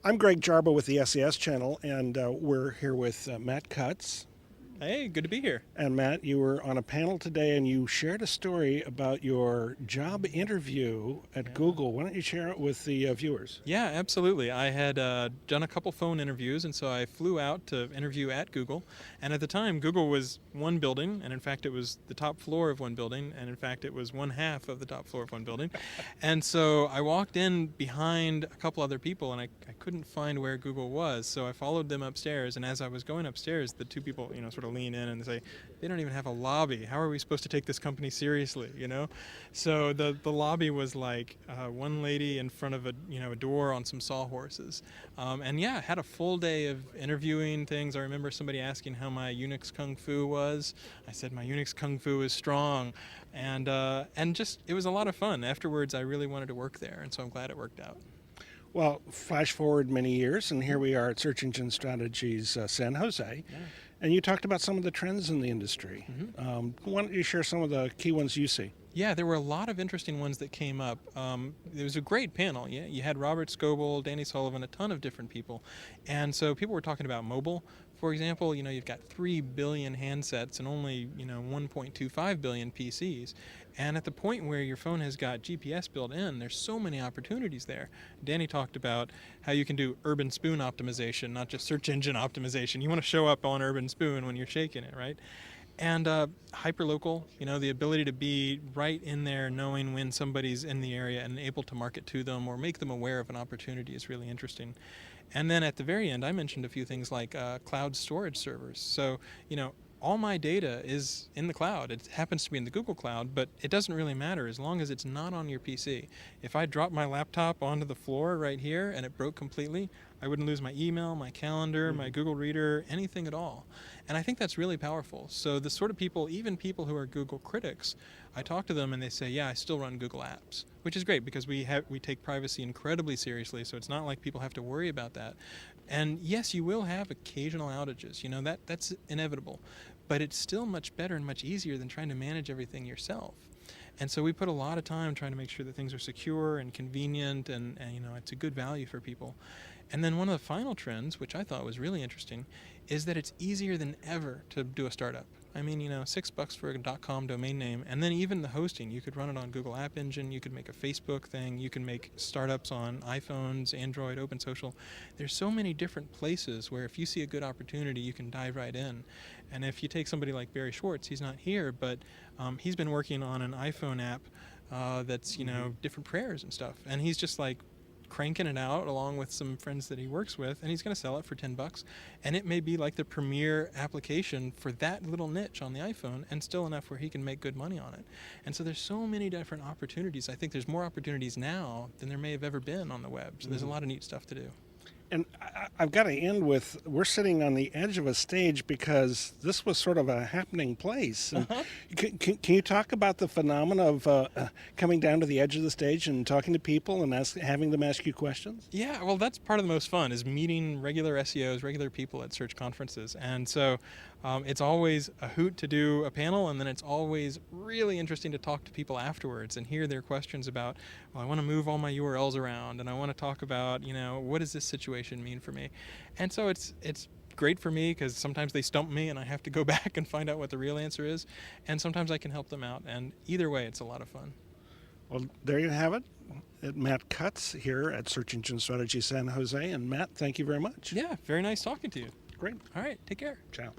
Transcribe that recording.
I'm Greg Jarboe with the SES channel, and we're here with Matt Cutts. Hey, good to be here. And Matt, you were on a panel today and you shared a story about your job interview at Google. Why don't you share it with the viewers? Yeah, absolutely. I had done a couple phone interviews, and so I flew out to interview at Google. And at the time, Google was one building, and in fact, it was the top floor of one building, and in fact, it was one half of the top floor of one building. And so I walked in behind a couple other people, and I couldn't find where Google was, so I followed them upstairs. And as I was going upstairs, the two people, sort of lean in and say, "They don't even have a lobby. How are we supposed to take this company seriously?" So the lobby was like one lady in front of a door on some sawhorses, and yeah, had a full day of interviewing things. I remember somebody asking how my Unix kung fu was. I said my Unix kung fu is strong, and just it was a lot of fun. Afterwards, I really wanted to work there, and so I'm glad it worked out. Well, flash forward many years, and here we are at Search Engine Strategies San Jose. Yeah. And you talked about some of the trends in the industry. Why don't you share some of the key ones you see? Yeah, there were a lot of interesting ones that came up. It was a great panel. Yeah, you had Robert Scoble, Danny Sullivan, a ton of different people. And so people were talking about mobile. For example, you've got 3 billion handsets and only, 1.25 billion PCs. And at the point where your phone has got GPS built in, there's so many opportunities there. Danny talked about how you can do urban spoon optimization, not just search engine optimization. You want to show up on urban spoon when you're shaking it, right? And hyperlocal, the ability to be right in there knowing when somebody's in the area and able to market to them or make them aware of an opportunity is really interesting. And then at the very end, I mentioned a few things like cloud storage servers. So, all my data is in the cloud. It happens to be in the Google Cloud, but it doesn't really matter as long as it's not on your PC. If I dropped my laptop onto the floor right here and it broke completely, I wouldn't lose my email, my calendar, my Google Reader, anything at all. And I think that's really powerful. So the sort of people, even people who are Google critics, I talk to them and they say, yeah, I still run Google Apps, which is great because we take privacy incredibly seriously, so it's not like people have to worry about that. And yes, you will have occasional outages, that's inevitable, but it's still much better and much easier than trying to manage everything yourself. And so we put a lot of time trying to make sure that things are secure and convenient and it's a good value for people. And then one of the final trends, which I thought was really interesting, is that it's easier than ever to do a startup. I mean, $6 for a .com domain name, and then even the hosting. You could run it on Google App Engine, you could make a Facebook thing, you can make startups on iPhones, Android, OpenSocial. There's so many different places where if you see a good opportunity, you can dive right in. And if you take somebody like Barry Schwartz, he's not here, but he's been working on an iPhone app that's, different prayers and stuff. And he's just like cranking it out along with some friends that he works with, and he's going to sell it for $10, and it may be like the premier application for that little niche on the iPhone, and still enough where he can make good money on it. And so there's so many different opportunities. I think there's more opportunities now than there may have ever been on the web. So there's a lot of neat stuff to do. And I've got to end with, we're sitting on the edge of a stage because this was sort of a happening place. And can you talk about the phenomena of coming down to the edge of the stage and talking to people and having them ask you questions? Yeah, well, that's part of the most fun, is meeting regular SEOs, regular people at search conferences. And so it's always a hoot to do a panel, and then it's always really interesting to talk to people afterwards and hear their questions about, well, I want to move all my URLs around, and I want to talk about, what does this situation mean for me? And so it's great for me because sometimes they stump me and I have to go back and find out what the real answer is, and sometimes I can help them out, and either way, it's a lot of fun. Well, there you have it. Matt Cutts here at Search Engine Strategy San Jose. And Matt, thank you very much. Yeah, very nice talking to you. Great. All right, take care. Ciao.